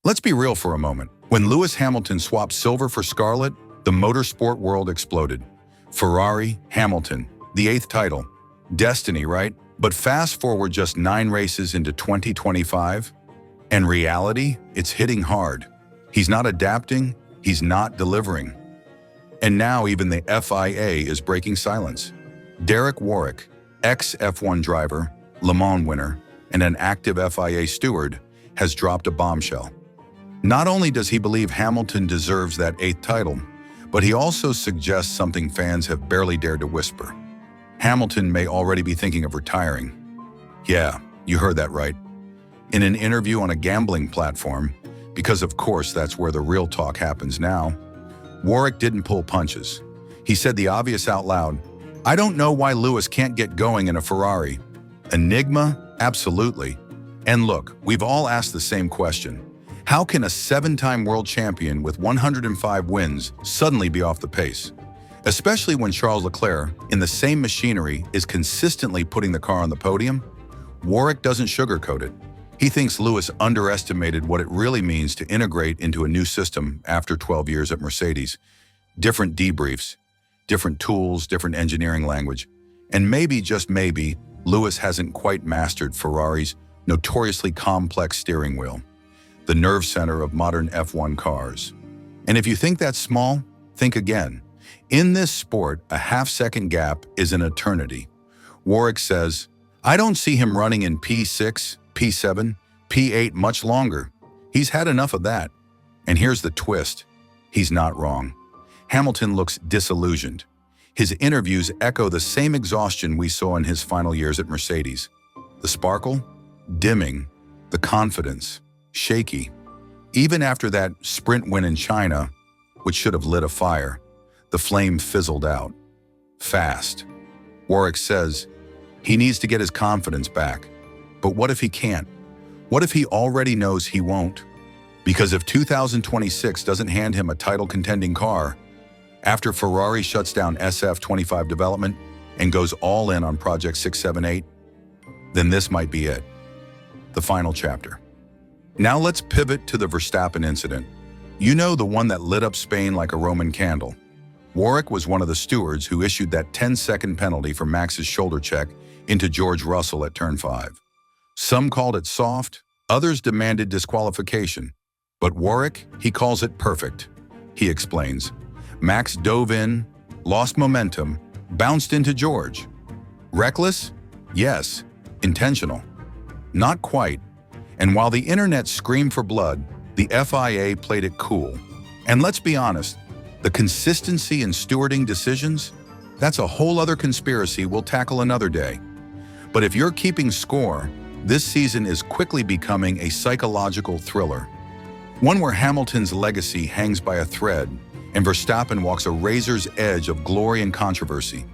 Let's be real for a moment. When Lewis Hamilton swapped silver for scarlet, the motorsport world exploded. Ferrari, Hamilton, the 8th title. Destiny, right? But fast forward just 9 races into 2025, and reality, it's hitting hard. He's not adapting, he's not delivering. And now even the FIA is breaking silence. Derek Warwick, ex-F1 driver, Le Mans winner, and an active FIA steward, has dropped a bombshell. Not only does he believe Hamilton deserves that 8th title, but he also suggests something fans have barely dared to whisper. Hamilton may already be thinking of retiring. Yeah, you heard that right. In an interview on a gambling platform, because of course that's where the real talk happens now, Warwick didn't pull punches. He said the obvious out loud, "I don't know why Lewis can't get going in a Ferrari." Enigma? Absolutely. And look, we've all asked the same question. How can a 7-time world champion with 105 wins suddenly be off the pace? Especially when Charles Leclerc, in the same machinery, is consistently putting the car on the podium? Warwick doesn't sugarcoat it. He thinks Lewis underestimated what it really means to integrate into a new system after 12 years at Mercedes. Different debriefs, different tools, different engineering language. And maybe, just maybe, Lewis hasn't quite mastered Ferrari's notoriously complex steering wheel, the nerve center of modern F1 cars. And if you think that's small, think again. In this sport, a half-second gap is an eternity. Warwick says, "I don't see him running in P6, P7, P8 much longer. He's had enough of that." And here's the twist. He's not wrong. Hamilton looks disillusioned. His interviews echo the same exhaustion we saw in his final years at Mercedes. The sparkle? Dimming. The confidence? Shaky. Even after that sprint win in China, which should have lit a fire, the flame fizzled out. Fast. Warwick says he needs to get his confidence back. But what if he can't? What if he already knows he won't? Because if 2026 doesn't hand him a title-contending car, after Ferrari shuts down SF25 development and goes all in on Project 678, then this might be it. The final chapter. Now let's pivot to the Verstappen incident. You know, the one that lit up Spain like a Roman candle. Warwick was one of the stewards who issued that 10-second penalty for Max's shoulder check into George Russell at Turn 5. Some called it soft, others demanded disqualification. But Warwick, he calls it perfect. He explains, Max dove in, lost momentum, bounced into George. Reckless? Yes. Intentional? Not quite. And while the internet screamed for blood, the FIA played it cool. And let's be honest, the consistency in stewarding decisions, that's a whole other conspiracy we'll tackle another day. But if you're keeping score, this season is quickly becoming a psychological thriller. One where Hamilton's legacy hangs by a thread and Verstappen walks a razor's edge of glory and controversy.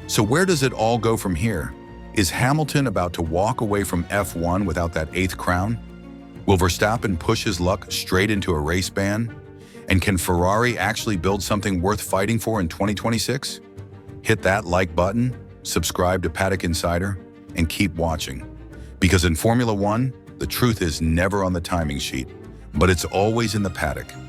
So where does it all go from here? Is Hamilton about to walk away from F1 without that 8th crown? Will Verstappen push his luck straight into a race ban? And can Ferrari actually build something worth fighting for in 2026? Hit that like button, subscribe to Paddock Insider, and keep watching. Because in Formula One, the truth is never on the timing sheet, but it's always in the paddock.